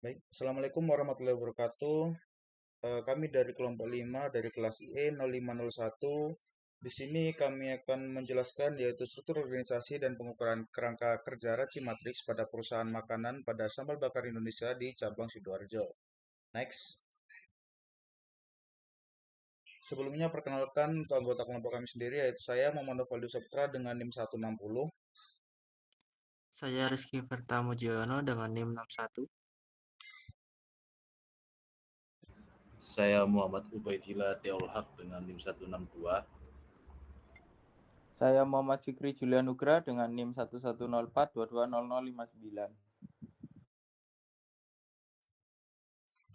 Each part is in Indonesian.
Baik, Assalamualaikum warahmatullahi wabarakatuh. Kami dari kelompok 5 dari kelas IE 0501. Di sini kami akan menjelaskan yaitu struktur organisasi dan pengukuran kerangka kerja Raci Matrix pada perusahaan makanan pada Sambal Bakar Indonesia di cabang Sidoarjo. Next. Sebelumnya perkenalkan untuk anggota kelompok kami sendiri yaitu saya Muhammad Novaldo Saputra dengan NIM 160. Saya Rizky Pertamujiono dengan NIM 61. Saya Muhammad Ubaidillah Teol Haq dengan NIM 162. Saya Muhammad Fikri Julian Nugra dengan NIM 1104220059.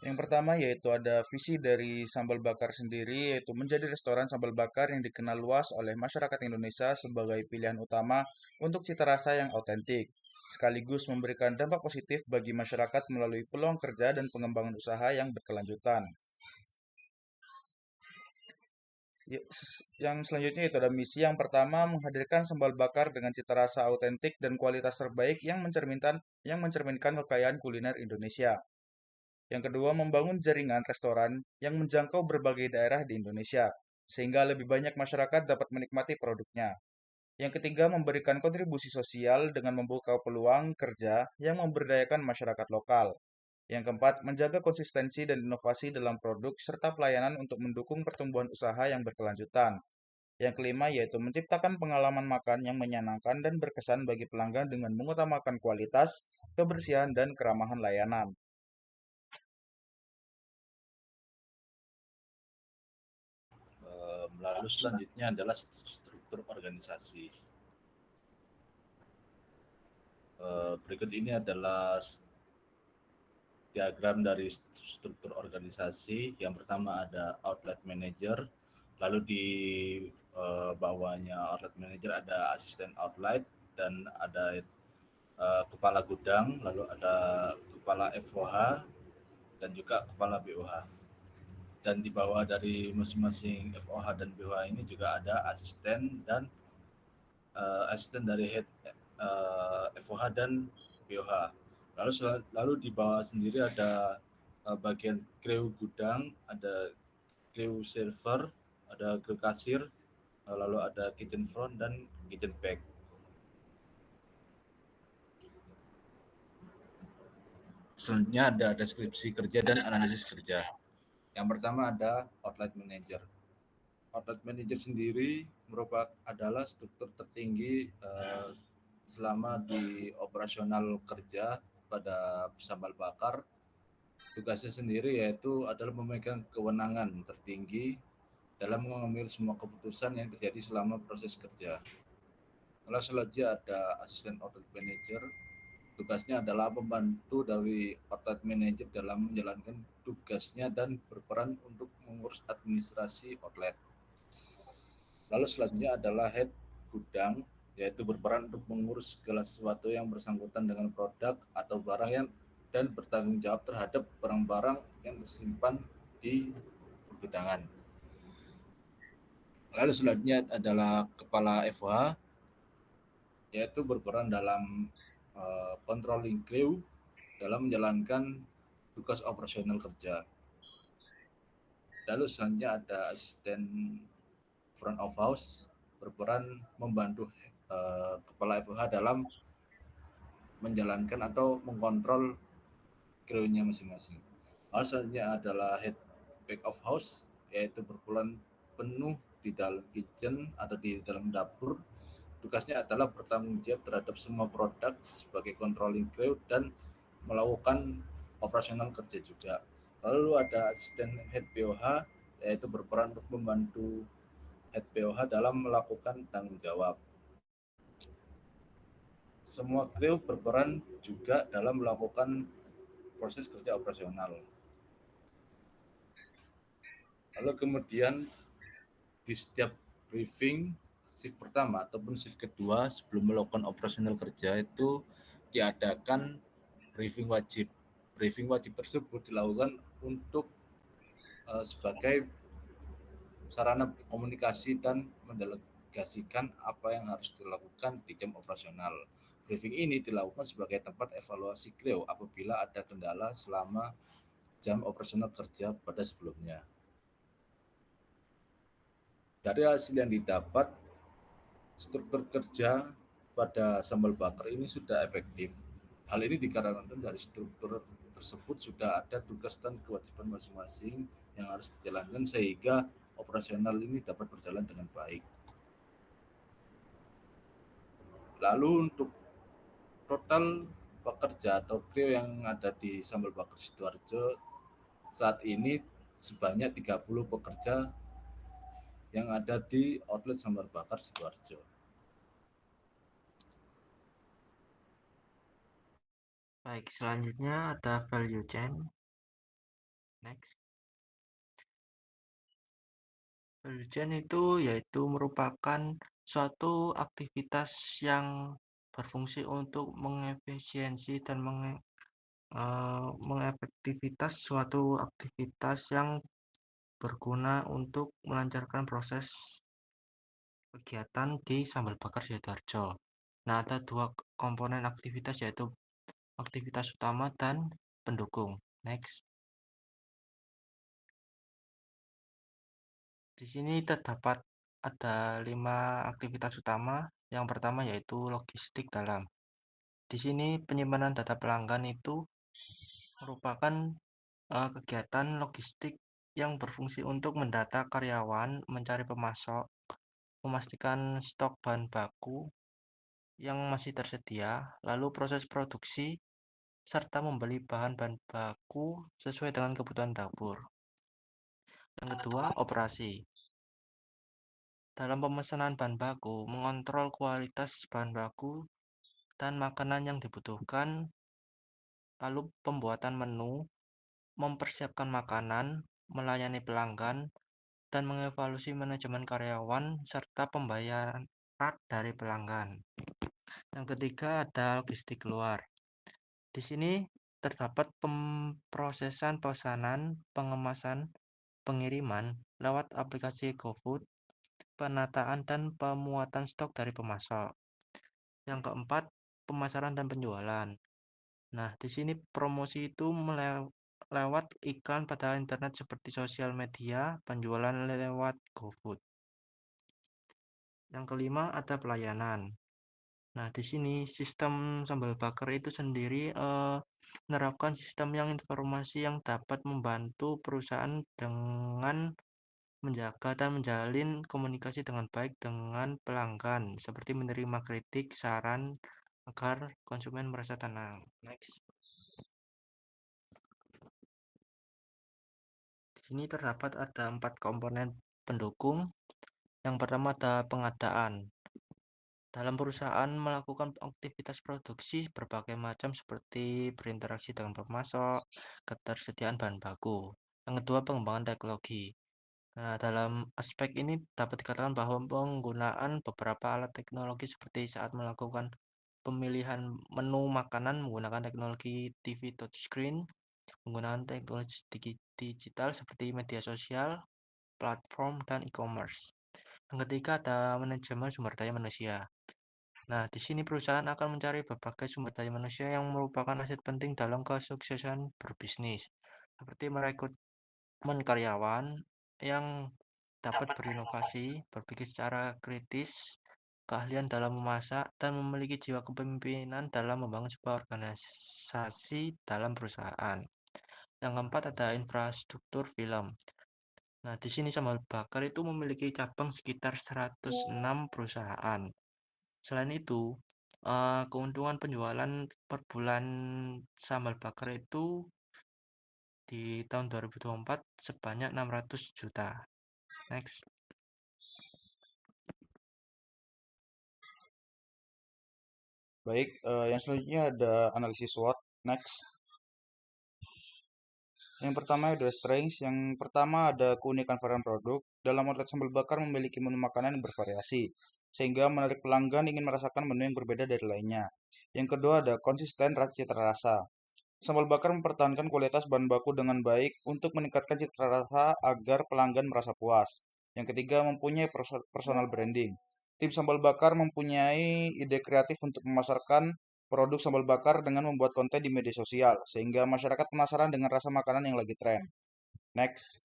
Yang pertama yaitu ada visi dari Sambal Bakar sendiri, yaitu menjadi restoran sambal bakar yang dikenal luas oleh masyarakat Indonesia sebagai pilihan utama untuk cita rasa yang autentik, sekaligus memberikan dampak positif bagi masyarakat melalui peluang kerja dan pengembangan usaha yang berkelanjutan. Yang selanjutnya itu ada misi yang pertama menghadirkan sambal bakar dengan cita rasa autentik dan kualitas terbaik yang mencerminkan kekayaan kuliner Indonesia. Yang kedua, membangun jaringan restoran yang menjangkau berbagai daerah di Indonesia, sehingga lebih banyak masyarakat dapat menikmati produknya. Yang ketiga, memberikan kontribusi sosial dengan membuka peluang kerja yang memberdayakan masyarakat lokal. Yang keempat, menjaga konsistensi dan inovasi dalam produk serta pelayanan untuk mendukung pertumbuhan usaha yang berkelanjutan. Yang kelima, yaitu menciptakan pengalaman makan yang menyenangkan dan berkesan bagi pelanggan dengan mengutamakan kualitas, kebersihan, dan keramahan layanan. Lalu selanjutnya adalah struktur organisasi. Berikut ini adalah diagram dari struktur organisasi. Yang pertama ada outlet manager, lalu di bawahnya outlet manager ada asisten outlet dan ada kepala gudang, lalu ada kepala FOH dan juga kepala BOH. Dan di bawah dari masing-masing FOH dan BOH ini juga ada asisten dan asisten dari head FOH dan BOH. Lalu di bawah sendiri ada bagian kru gudang, ada kru server, ada kru kasir, lalu ada kitchen front dan kitchen back. Selanjutnya ada deskripsi kerja dan analisis kerja. Yang pertama ada outlet manager. Outlet manager sendiri adalah struktur tertinggi selama di operasional kerja pada sambal bakar. Tugasnya sendiri yaitu adalah memegang kewenangan tertinggi dalam mengambil semua keputusan yang terjadi selama proses kerja. Lalu selanjutnya ada asisten outlet manager. Tugasnya adalah membantu dari outlet manager dalam menjalankan tugasnya dan berperan untuk mengurus administrasi outlet. Lalu selanjutnya adalah head gudang, yaitu berperan untuk mengurus segala sesuatu yang bersangkutan dengan produk atau barang yang dan bertanggung jawab terhadap barang-barang yang tersimpan di pergudangan. Lalu selanjutnya adalah kepala FOH, yaitu berperan dalam controlling crew dalam menjalankan tugas operasional kerja. Lalu selanjutnya ada asisten front of house, berperan membantu kepala FOH dalam menjalankan atau mengkontrol kru-nya masing-masing. Lalu selanjutnya adalah head back of house, yaitu berperan penuh di dalam kitchen atau di dalam dapur. Tugasnya adalah bertanggung jawab terhadap semua produk sebagai controlling crew dan melakukan operasional kerja juga. Lalu ada asisten head BOH, yaitu berperan untuk membantu head BOH dalam melakukan tanggung jawab. Semua kru berperan juga dalam melakukan proses kerja operasional. Lalu kemudian di setiap briefing shift pertama ataupun shift kedua sebelum melakukan operasional kerja itu diadakan briefing wajib. Briefing wajib tersebut dilakukan untuk sebagai sarana komunikasi dan mendelegasikan apa yang harus dilakukan di jam operasional. Briefing ini dilakukan sebagai tempat evaluasi Kreo apabila ada kendala selama jam operasional kerja pada sebelumnya. Dari hasil yang didapat, struktur kerja pada sambal bakar ini sudah efektif. Hal ini dikarenakan dari struktur tersebut sudah ada tugas dan kewajiban masing-masing yang harus dijalankan sehingga operasional ini dapat berjalan dengan baik. Lalu untuk total pekerja atau kru yang ada di Sambal Bakar Sidoarjo saat ini sebanyak 30 pekerja yang ada di outlet Sambal Bakar Sidoarjo. Baik, selanjutnya ada value chain. Next. Value chain itu yaitu merupakan suatu aktivitas yang berfungsi untuk mengefisiensi dan mengefektivitas suatu aktivitas yang berguna untuk melancarkan proses kegiatan di Sambal Bakar Sidoarjo. Nah, ada dua komponen aktivitas yaitu aktivitas utama dan pendukung. Next. Di sini terdapat ada 5 aktivitas utama. Yang pertama yaitu logistik dalam. Di sini penyimpanan data pelanggan itu merupakan kegiatan logistik yang berfungsi untuk mendata karyawan, mencari pemasok, memastikan stok bahan baku yang masih tersedia, lalu proses produksi, serta membeli bahan-bahan baku sesuai dengan kebutuhan dapur. Yang kedua, operasi. Dalam pemesanan bahan baku, mengontrol kualitas bahan baku dan makanan yang dibutuhkan, lalu pembuatan menu, mempersiapkan makanan, melayani pelanggan, dan mengevaluasi manajemen karyawan serta pembayaran dari pelanggan. Yang ketiga ada logistik keluar. Di sini terdapat pemrosesan pesanan, pengemasan, pengiriman lewat aplikasi GoFood, penataan dan pemuatan stok dari pemasok. Yang keempat, pemasaran dan penjualan. Nah, di sini promosi itu lewat iklan pada internet seperti sosial media, penjualan lewat GoFood. Yang kelima ada pelayanan. Nah, di sini sistem Sambal Bakar itu sendiri menerapkan sistem yang informasi yang dapat membantu perusahaan dengan menjaga dan menjalin komunikasi dengan baik dengan pelanggan, seperti menerima kritik, saran, agar konsumen merasa tenang. Next. Di sini terdapat ada 4 komponen pendukung. Yang pertama ada pengadaan. Dalam perusahaan melakukan aktivitas produksi berbagai macam seperti berinteraksi dengan pemasok, ketersediaan bahan baku. Yang kedua, pengembangan teknologi. Nah, dalam aspek ini dapat dikatakan bahwa penggunaan beberapa alat teknologi seperti saat melakukan pemilihan menu makanan menggunakan teknologi TV touchscreen, penggunaan teknologi digital seperti media sosial, platform, dan e-commerce. Yang ketiga ada manajemen sumber daya manusia. Nah, di sini perusahaan akan mencari berbagai sumber daya manusia yang merupakan aset penting dalam kesuksesan berbisnis, seperti merekrutmen karyawan yang dapat berinovasi, berpikir secara kritis, keahlian dalam memasak, dan memiliki jiwa kepemimpinan dalam membangun sebuah organisasi dalam perusahaan. Yang keempat ada infrastruktur film. Nah, di sini Sambal Bakar itu memiliki cabang sekitar 106 perusahaan. Selain itu, keuntungan penjualan per bulan Sambal Bakar itu di tahun 2024 sebanyak 600 juta. Next. Baik, yang selanjutnya ada analisis SWOT. Next. Yang pertama ada strengths. Yang pertama ada keunikan varian produk. Dalam outlet Sambal Bakar memiliki menu makanan yang bervariasi, sehingga menarik pelanggan ingin merasakan menu yang berbeda dari lainnya. Yang kedua ada konsisten cita rasa. Sambal Bakar mempertahankan kualitas bahan baku dengan baik untuk meningkatkan cita rasa agar pelanggan merasa puas. Yang ketiga mempunyai personal branding. Tim Sambal Bakar mempunyai ide kreatif untuk memasarkan produk sambal bakar dengan membuat konten di media sosial, sehingga masyarakat penasaran dengan rasa makanan yang lagi tren. Next.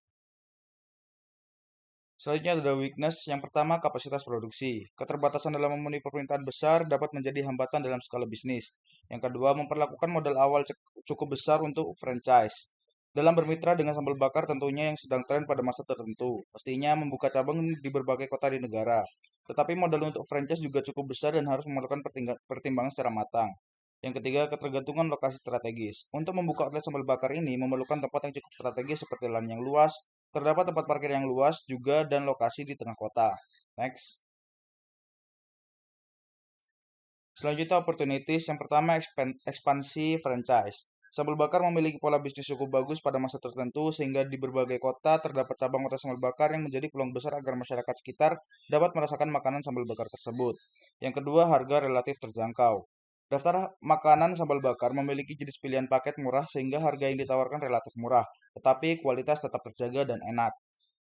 Selanjutnya ada weakness. Yang pertama, kapasitas produksi. Keterbatasan dalam memenuhi permintaan besar dapat menjadi hambatan dalam skala bisnis. Yang kedua, memperlakukan modal awal cukup besar untuk franchise. Dalam bermitra dengan sambal bakar tentunya yang sedang tren pada masa tertentu. Pastinya membuka cabang di berbagai kota di negara. Tetapi modal untuk franchise juga cukup besar dan harus memerlukan pertimbangan secara matang. Yang ketiga, ketergantungan lokasi strategis. Untuk membuka outlet sambal bakar ini memerlukan tempat yang cukup strategis seperti lahan yang luas, terdapat tempat parkir yang luas juga dan lokasi di tengah kota. Next. Selanjutnya opportunities. Yang pertama, ekspansi franchise. Sambal bakar memiliki pola bisnis cukup bagus pada masa tertentu sehingga di berbagai kota terdapat cabang outlet sambal bakar yang menjadi peluang besar agar masyarakat sekitar dapat merasakan makanan sambal bakar tersebut. Yang kedua, harga relatif terjangkau. Daftar makanan sambal bakar memiliki jenis pilihan paket murah sehingga harga yang ditawarkan relatif murah, tetapi kualitas tetap terjaga dan enak.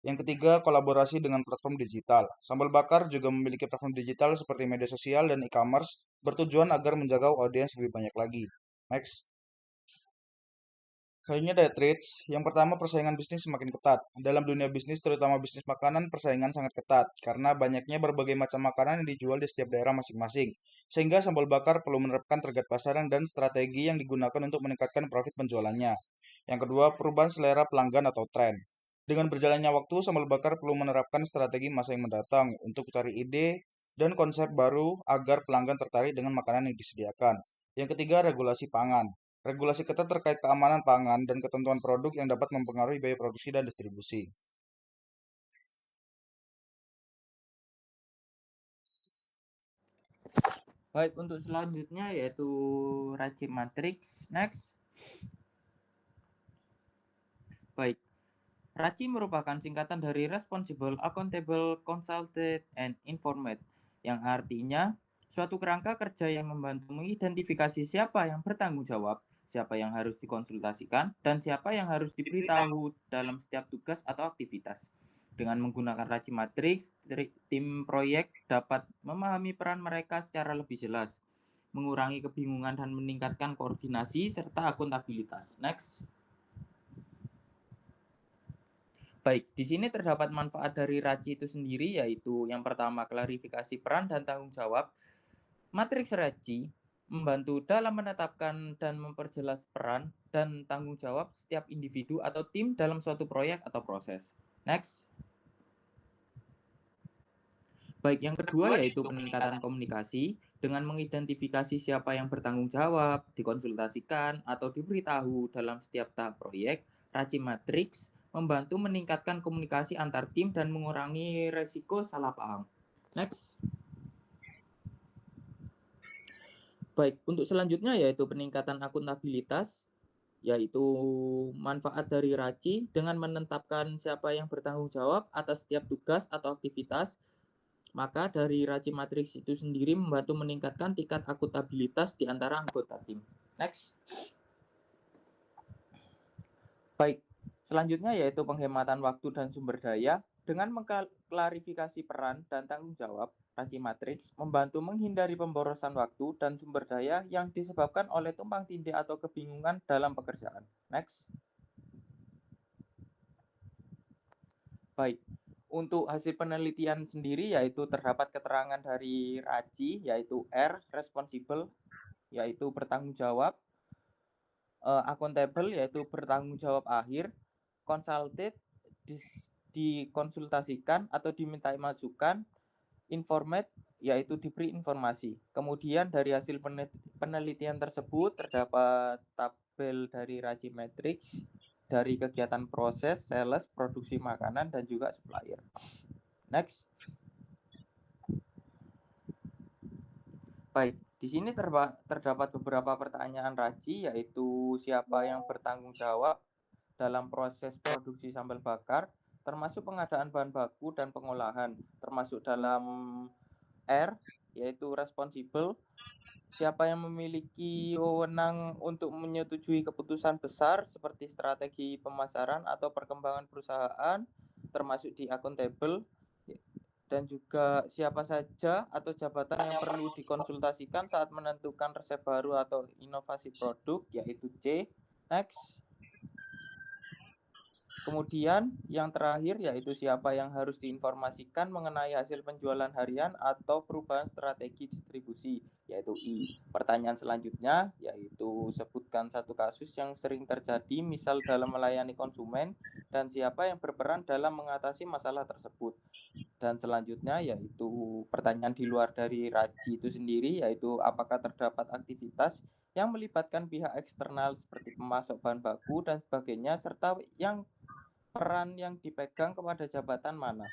Yang ketiga, kolaborasi dengan platform digital. Sambal bakar juga memiliki platform digital seperti media sosial dan e-commerce bertujuan agar menjangkau audiens lebih banyak lagi. Next. Selanjutnya ada trades. Yang pertama, persaingan bisnis semakin ketat. Dalam dunia bisnis, terutama bisnis makanan, persaingan sangat ketat karena banyaknya berbagai macam makanan yang dijual di setiap daerah masing-masing. Sehingga sambal bakar perlu menerapkan target pasaran dan strategi yang digunakan untuk meningkatkan profit penjualannya. Yang kedua, perubahan selera pelanggan atau tren. Dengan berjalannya waktu, sambal bakar perlu menerapkan strategi masa yang mendatang untuk cari ide dan konsep baru agar pelanggan tertarik dengan makanan yang disediakan. Yang ketiga, regulasi pangan. Regulasi ketat terkait keamanan pangan dan ketentuan produk yang dapat mempengaruhi biaya produksi dan distribusi. Baik, untuk selanjutnya yaitu Raci Matrix. Next. Baik. RACI merupakan singkatan dari Responsible, Accountable, Consulted, and Informed, yang artinya suatu kerangka kerja yang membantu mengidentifikasi siapa yang bertanggung jawab, siapa yang harus dikonsultasikan, dan siapa yang harus diberitahu dalam setiap tugas atau aktivitas. Dengan menggunakan RACI Matrix, tim proyek dapat memahami peran mereka secara lebih jelas, mengurangi kebingungan dan meningkatkan koordinasi serta akuntabilitas. Next. Baik, di sini terdapat manfaat dari RACI itu sendiri, yaitu yang pertama, klarifikasi peran dan tanggung jawab. Matriks RACI membantu dalam menetapkan dan memperjelas peran dan tanggung jawab setiap individu atau tim dalam suatu proyek atau proses. Next. Baik, yang kedua yaitu peningkatan komunikasi dengan mengidentifikasi siapa yang bertanggung jawab, dikonsultasikan, atau diberitahu dalam setiap tahap proyek. RACI Matrix membantu meningkatkan komunikasi antar tim dan mengurangi resiko salah paham. Next. Baik, untuk selanjutnya yaitu peningkatan akuntabilitas, yaitu manfaat dari RACI dengan menetapkan siapa yang bertanggung jawab atas setiap tugas atau aktivitas. Maka dari RACI Matrix itu sendiri membantu meningkatkan tingkat akuntabilitas di antara anggota tim. Next. Baik, selanjutnya yaitu penghematan waktu dan sumber daya. Dengan mengklarifikasi peran dan tanggung jawab, RACI Matrix membantu menghindari pemborosan waktu dan sumber daya yang disebabkan oleh tumpang tindih atau kebingungan dalam pekerjaan. Next. Baik, untuk hasil penelitian sendiri yaitu terdapat keterangan dari RACI yaitu R, responsible, yaitu bertanggung jawab, accountable, yaitu bertanggung jawab akhir, consulted, dikonsultasikan atau dimintai masukan, informed, yaitu diberi informasi. Kemudian dari hasil penelitian tersebut terdapat tabel dari RACI Matrix dari kegiatan proses, sales, produksi makanan, dan juga supplier. Next. Baik, di sini terdapat beberapa pertanyaan RACI, yaitu siapa yang bertanggung jawab dalam proses produksi sambal bakar, termasuk pengadaan bahan baku dan pengolahan, termasuk dalam R, yaitu responsible, siapa yang memiliki wewenang untuk menyetujui keputusan besar seperti strategi pemasaran atau perkembangan perusahaan, termasuk di accountable, dan juga siapa saja atau jabatan yang perlu dikonsultasikan saat menentukan resep baru atau inovasi produk, yaitu C. Next. Kemudian yang terakhir yaitu siapa yang harus diinformasikan mengenai hasil penjualan harian atau perubahan strategi distribusi, yaitu I. Pertanyaan selanjutnya yaitu sebutkan satu kasus yang sering terjadi misal dalam melayani konsumen dan siapa yang berperan dalam mengatasi masalah tersebut. Dan selanjutnya yaitu pertanyaan di luar dari Raji itu sendiri, yaitu apakah terdapat aktivitas yang melibatkan pihak eksternal seperti pemasok bahan baku dan sebagainya, serta yang peran yang dipegang kepada jabatan mana.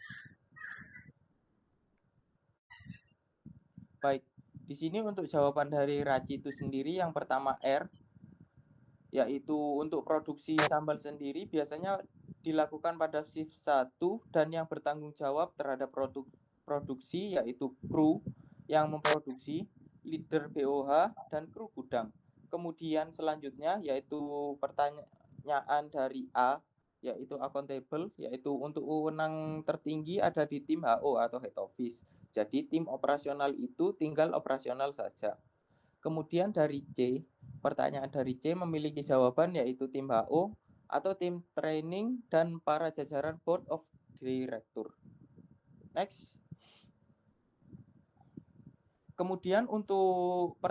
Baik, di sini untuk jawaban dari Raji itu sendiri yang pertama R, yaitu untuk produksi sambal sendiri biasanya dilakukan pada shift 1 dan yang bertanggung jawab terhadap produksi yaitu kru yang memproduksi, leader BOH, dan kru gudang. Kemudian selanjutnya yaitu pertanyaan dari A, yaitu accountable, yaitu untuk wewenang tertinggi ada di tim HO atau head office. Jadi tim operasional itu tinggal operasional saja. Kemudian dari C, pertanyaan dari C memiliki jawaban yaitu tim HO atau tim training dan para jajaran board of director. Next. Kemudian untuk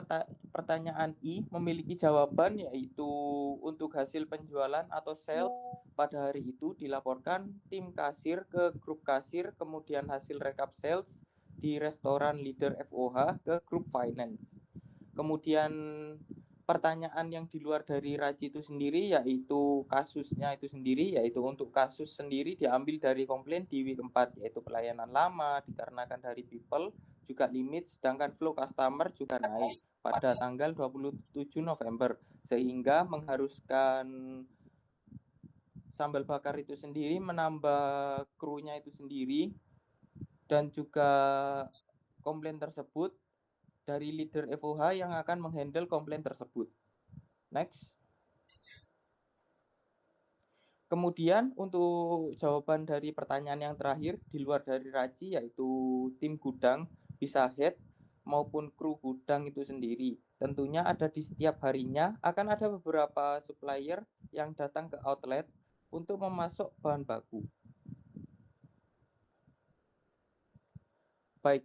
pertanyaan I memiliki jawaban yaitu untuk hasil penjualan atau sales pada hari itu dilaporkan tim kasir ke grup kasir, kemudian hasil rekap sales di restoran leader FOH ke grup finance. Kemudian pertanyaan yang di luar dari Raji itu sendiri yaitu kasusnya itu sendiri, yaitu untuk kasus sendiri diambil dari komplain di week 4 yaitu pelayanan lama dikarenakan dari people juga limit, sedangkan flow customer juga naik pada tanggal 27 November sehingga mengharuskan sambal bakar itu sendiri menambah krunya itu sendiri, dan juga komplain tersebut dari leader FOH yang akan menghandle komplain tersebut. Next. Kemudian untuk jawaban dari pertanyaan yang terakhir di luar dari Raji yaitu tim gudang bisa head maupun kru gudang itu sendiri. Tentunya ada di setiap harinya akan ada beberapa supplier yang datang ke outlet untuk memasok bahan baku. Baik,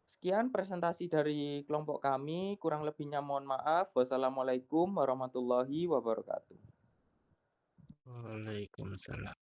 sekian presentasi dari kelompok kami. Kurang lebihnya mohon maaf. Wassalamualaikum warahmatullahi wabarakatuh. Waalaikumsalam.